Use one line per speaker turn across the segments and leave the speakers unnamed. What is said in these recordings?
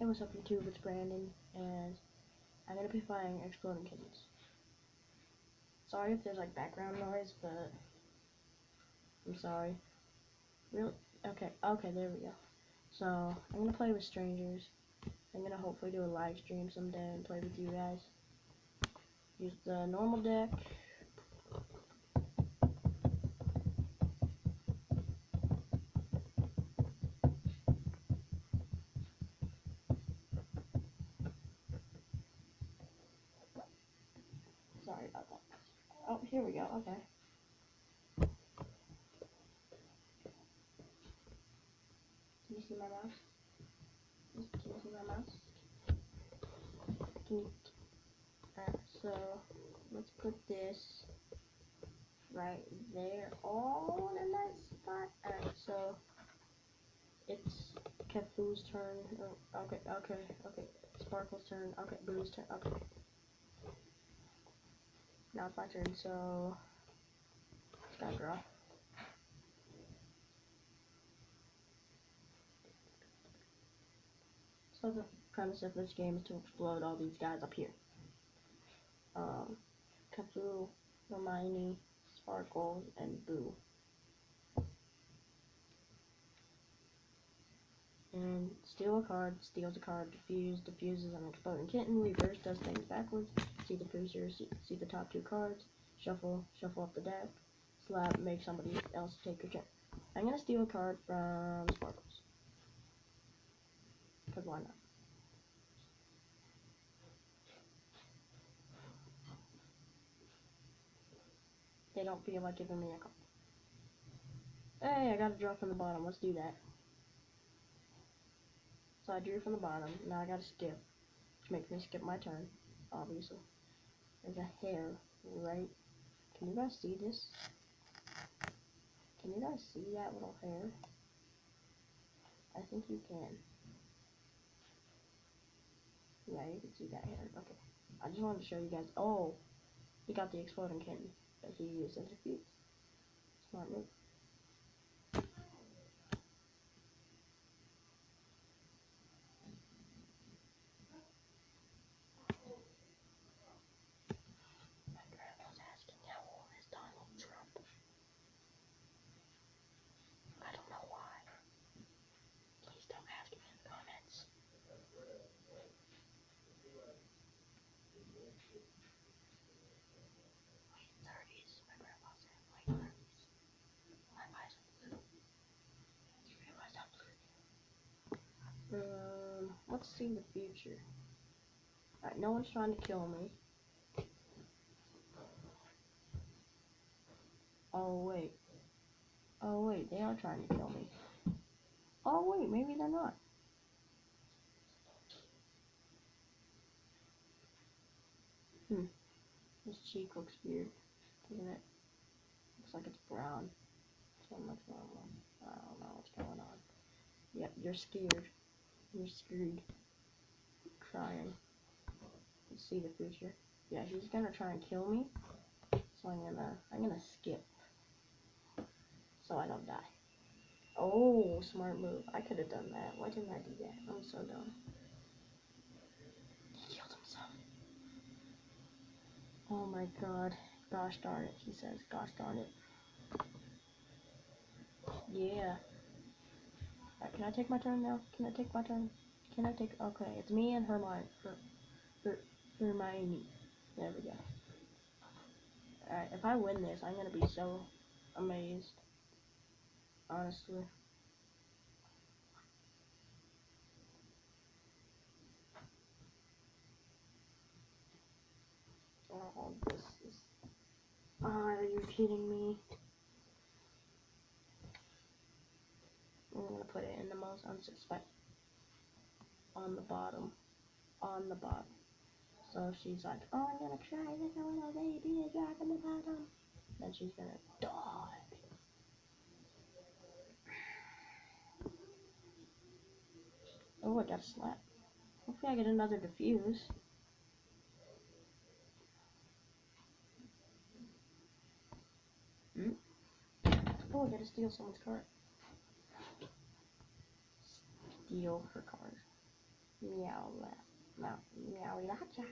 Hey, what's up YouTube, it's Brandon, and I'm going to be playing Exploding Kittens. Sorry if there's like background noise, but I'm sorry. Really? Okay, there we go. So, I'm going to play with strangers. I'm going to hopefully do a live stream someday and play with you guys. Use the normal deck. Sorry about that. Oh, here we go, okay. Can you see my mouse? Can you see my mouse? Alright, so let's put this right there. Oh, in a nice spot. Alright, so it's Kethu's turn. Oh, okay. Sparkle's turn. Okay, Boo's turn. Okay. Now it's my turn, so just gotta draw. So the premise of this game is to explode all these guys up here. Kethu, Hermione, Sparkle, and Boo. And steal a card, steals a card, diffuses an exploding kitten, reverse does things backwards, see the diffuser, see the top two cards, shuffle up the deck, slap, make somebody else take your turn. I'm gonna steal a card from Sparkles. Because why not? They don't feel like giving me a card. Hey, I got a draw from the bottom, let's do that. So I drew from the bottom, now I gotta skip, which makes me skip my turn, obviously. There's a hair right. Can you guys see this? Can you guys see that little hair? I think you can. Yeah, you can see that hair. Okay. I just wanted to show you guys. Oh, he got the exploding kitten that he used as a fuse. Smart move. My grandma's asking how old is Donald Trump. I don't know why. Please don't ask me in the comments. Late 30s. My grandma said late 30s. My eyes are blue. You realize how blue they are? Let's see the future. Alright, no one's trying to kill me. Oh wait, they are trying to kill me. Oh wait, maybe they're not. This cheek looks weird, doesn't it? Looks like it's brown. So much normal. I don't know what's going on. Yep, you're scared. You're screwed. Crying. Let's see the future. Yeah, he's gonna try and kill me. So I'm gonna skip. So I don't die. Oh, smart move. I could have done that. Why didn't I do that? I'm so dumb. He killed himself. Oh my god. Gosh darn it, he says. Gosh darn it. Yeah. Alright, can I take my turn now? Can I take my turn? Okay, it's me and Hermione. Hermione. There we go. Alright, if I win this, I'm gonna be so amazed. Honestly. Oh, this is... Oh, are you kidding me? I'm gonna put it in the most unsuspect. On the bottom. So she's like, oh, I'm gonna try this little baby drop on the bottom. Then she's gonna die. Oh, I got a slap. Hopefully I get another diffuse. Oh, I gotta steal someone's card. Steal her card. Meow, meow, meow, meow.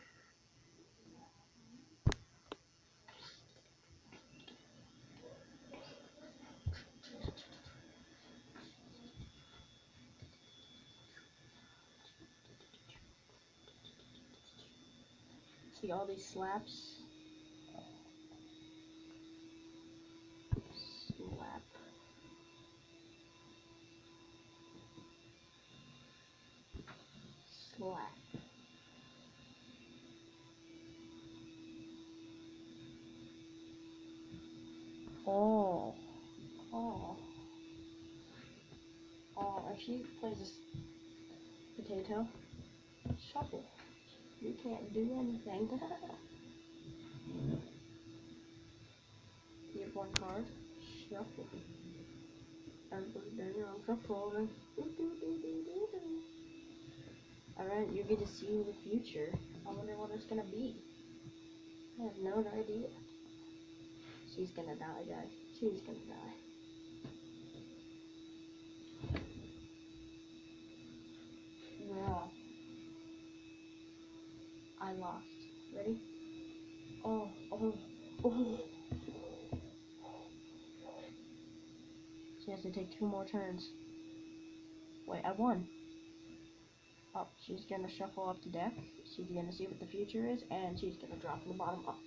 See all these slaps? Slap. Slap. Oh. Oh. Oh, if she plays this potato, shuffle. You can't do anything. You have one card, shuffle. Everybody down, shuffle. Alright, you get to see the future. I wonder what it's gonna be. I have no idea. She's gonna die, guys. She's gonna die. Yeah. I lost. Ready? Oh, oh, oh. She has to take 2 more turns. Wait, I won. Oh, she's gonna shuffle up the deck. She's gonna see what the future is, and she's gonna drop from the bottom up.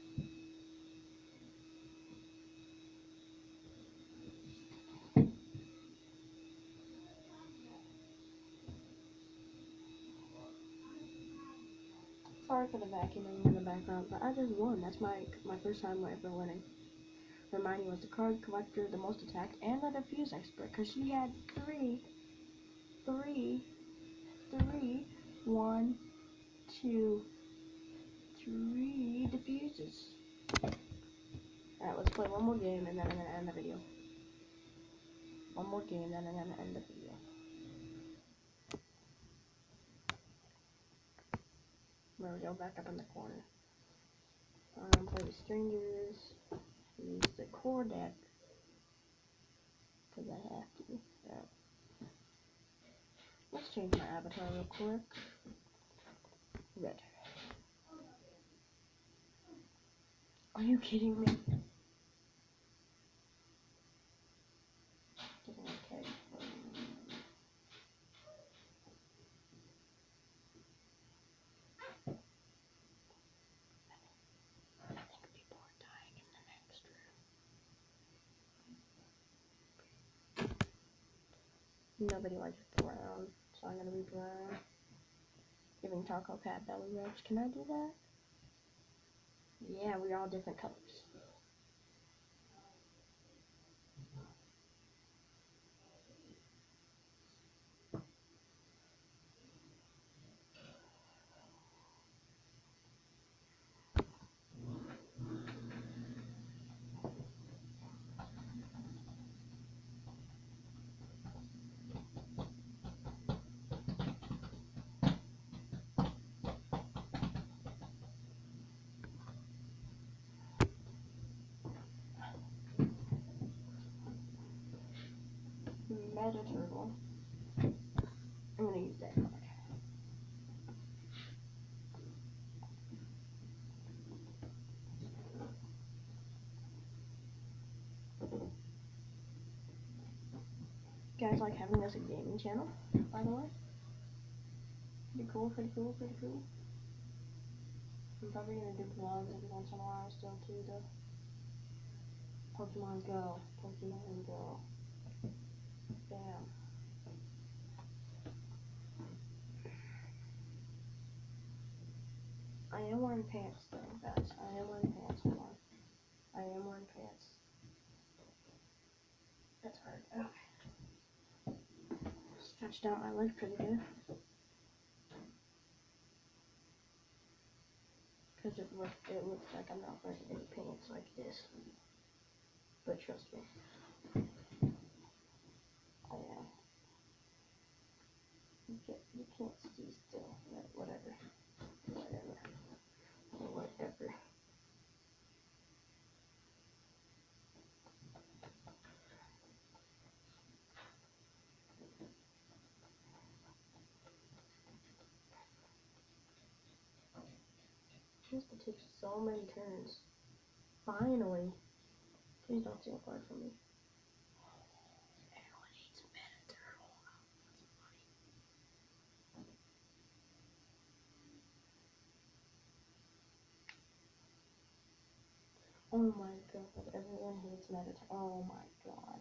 Sorry for the vacuuming in the background, but I just won. That's my first time ever winning. Hermione was the card collector, the most attacked, and the defuse expert, because she had three, 1, 2, 3 diffuses. Alright, let's play one more game, and then I'm gonna end the video. One more game, then I'm gonna end the video. There we go, back up in the corner. Play with strangers. Use the core deck. Because I have to. Alright. Let's change my avatar real quick. Red. Are you kidding me? Okay. I think people are dying in the next room. Nobody likes brown, so I'm gonna be brown. Giving Taco Cat belly rubs. Can I do that? Yeah, we're all different colors. Meta turtle. I'm gonna use that card. You guys like having this a gaming channel, by the way? Pretty cool, pretty cool, pretty cool. I'm probably gonna do vlogs every once in a while still too, though. Pokemon Go. Pokemon Go. Bam. I am wearing pants though, guys. I am wearing pants. Hold on. I am wearing pants. That's hard. Okay. Stretched out my leg pretty good. Because it looks like I'm not wearing any pants like this. But trust me. I am. You can't see still. Whatever. Whatever. Whatever. She has to take so many turns. Finally. Please don't steal a card from me. Everyone needs Meta Turtle. Oh my god, everyone hates Meta Turtle. Oh my god.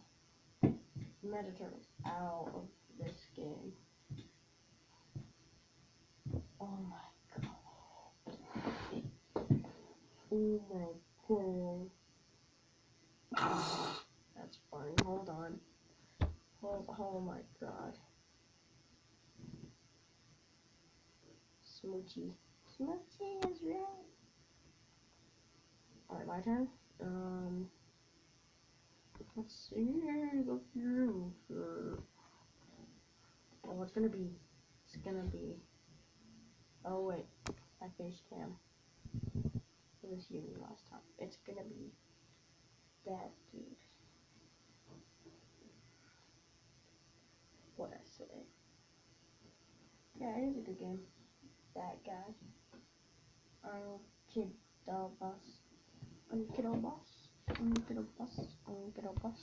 Meta Turtle's out of this game. Oh my god. Oh my god. That's funny. Hold on. Oh my god. Smoochie. Smoochie is real. Alright, my turn. Let's see the future. Oh, it's gonna be. Oh wait, my face cam. It was you last time. It's gonna be that dude. What I say? Yeah, it is a good game. That guy. Kid boss. Kiddo boss. Kiddo boss. Kiddo boss.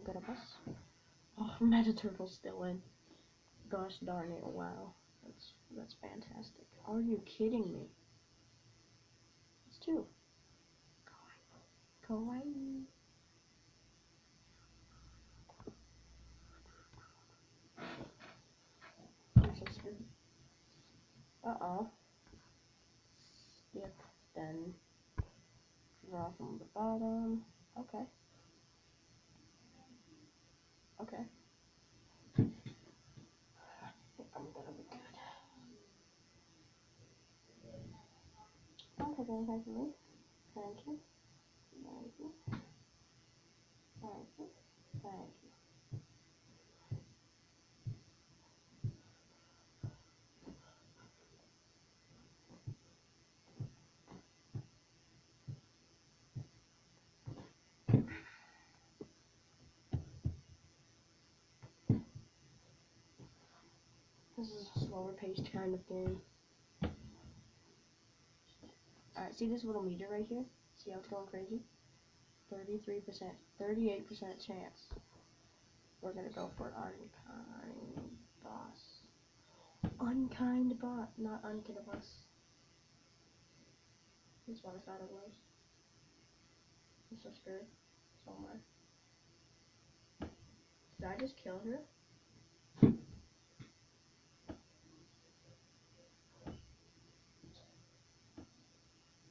Kiddo boss. Oh, Meta Turtle's still in. Gosh darn it! Wow, that's fantastic. Are you kidding me? It's two. Kawaii. I'm so scared. Uh-oh. Skip, then draw from the bottom. Okay. Okay. I think I'm gonna be good. Okay, then thank you. Thank you. Thank you. Thank you. Thank you. This is a slower paced kind of game. Alright, see this little meter right here? See how it's going crazy? 33%, 38% chance. We're gonna go for unkind boss. Unkind boss, not unkind boss. That's what I thought it was. I'm so scared. So much. Did I just kill her?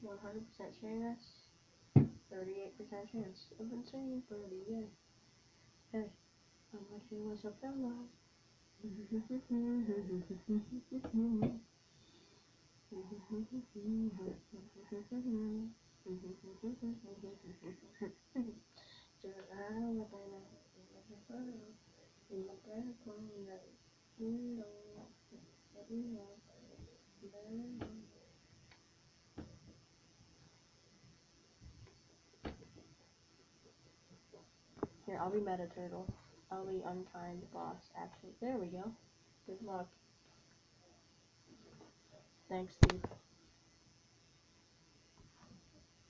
100% chance. 38% chance. I've been saying 30, yeah. Hey, I'm watching myself down live. Here, I'll be Meta Turtle. I'll be unkind boss. Actually, there we go. Good luck. Thanks, dude.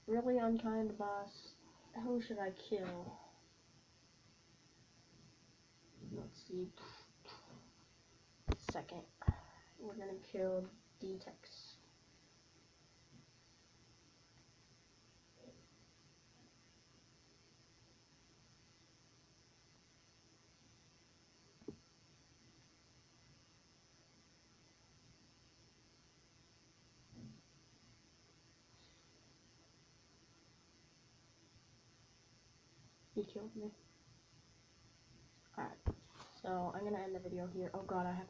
Really unkind boss. Who should I kill? Let's see. Second. We're gonna kill D-Tex. He killed me. Alright. So I'm gonna end the video here. Oh god, I have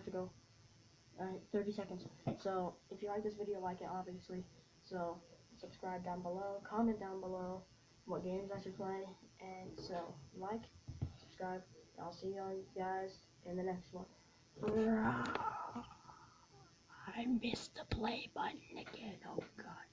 to go. Alright, 30 seconds. So if you like this video, like it obviously. So subscribe down below, comment down below what games I should play, and so like, subscribe. I'll see y'all guys in the next one. I missed the play button again. Oh god.